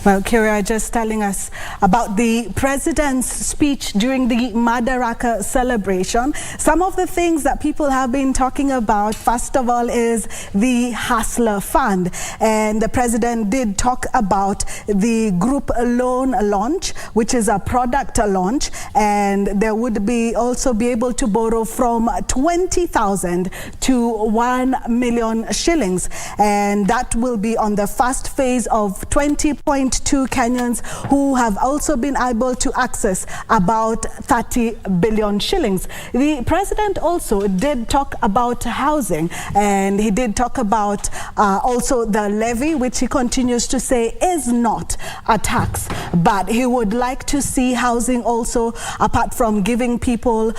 Well, Kyria just telling us about the president's speech during the Madaraka celebration. Some of the things that people have been talking about, first of all, is the Hustler Fund. And the president did talk about the group loan launch, which is a product launch. And there would be also be able to borrow from 20,000 to 1 million shillings. And that will be on the first phase of 20.2 Kenyans who have also been able to access about 30 billion shillings. The president also did talk about housing, and he did talk about also the levy, which he continues to say is not a tax, but he would like to see housing also, apart from giving people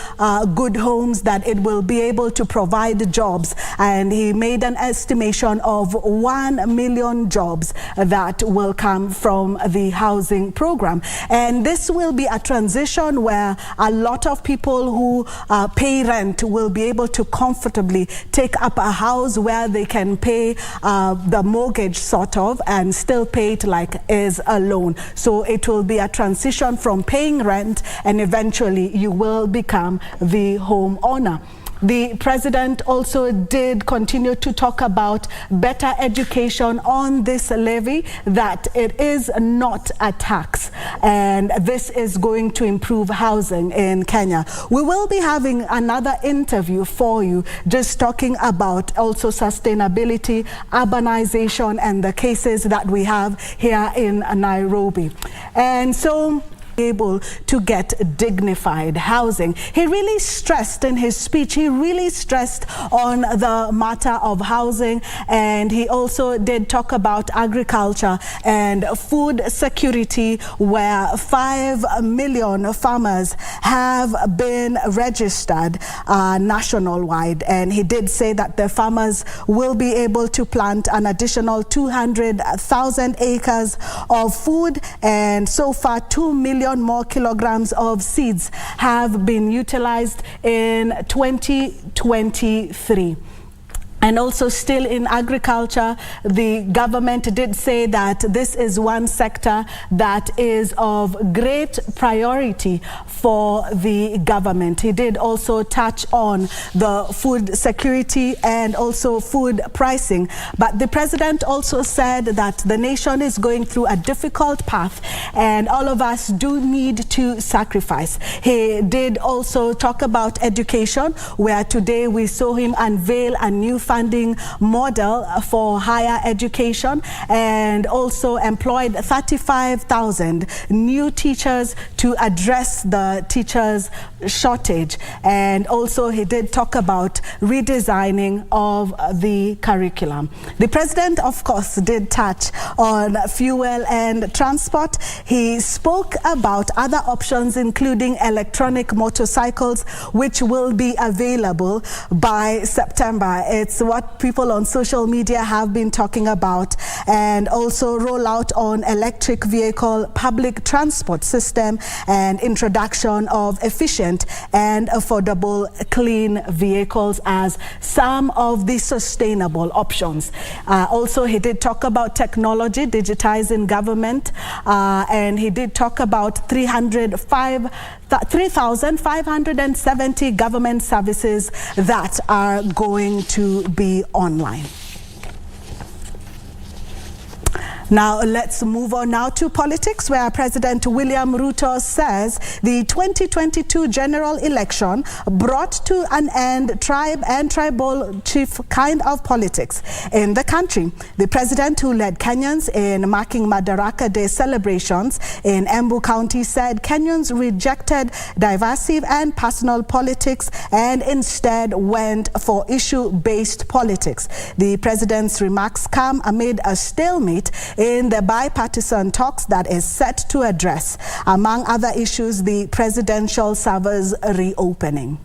good homes, that it will be able to provide jobs. And he made an estimation of 1 million jobs that will come from the housing program. And this will be a transition where a lot of people who pay rent will be able to comfortably take up a house where they can pay the mortgage sort of and still pay it like is a loan. So it will be a transition from paying rent, and eventually you will become the homeowner. The president also did continue to talk about better education on this levy, that it is not a tax, and this is going to improve housing in Kenya. We will be having another interview for you, just talking about also sustainability, urbanization, and the cases that we have here in Nairobi. And so, able to get dignified housing. He really stressed in his speech, he really stressed on the matter of housing, and he also did talk about agriculture and food security, where 5 million farmers have been registered nationwide. And he did say that the farmers will be able to plant an additional 200,000 acres of food, and so far 2 million more kilograms of seeds have been utilized in 2023. And also still in agriculture, the government did say that this is one sector that is of great priority for the government. He did also touch on the food security and also food pricing. But the president also said that the nation is going through a difficult path, and all of us do need to sacrifice. He did also talk about education, where today we saw him unveil a new funding model for higher education, and also employed 35,000 new teachers to address the teachers shortage. And also he did talk about redesigning of the curriculum. The president, of course, did touch on fuel and transport. He spoke about other options, including electronic motorcycles, which will be available by September. It's what people on social media have been talking about. And also rollout on electric vehicle public transport system, and introduction of efficient and affordable clean vehicles as some of the sustainable options. Also, he did talk about technology, digitizing government, and he did talk about 3,570 government services that are going to be online. Now let's move on now to politics, where President William Ruto says the 2022 general election brought to an end tribe and tribal chief kind of politics in the country. The president, who led Kenyans in marking Madaraka Day celebrations in Embu County, said Kenyans rejected divisive and personal politics and instead went for issue-based politics. The president's remarks come amid a stalemate in the bipartisan talks that is set to address, among other issues, the presidential server's reopening.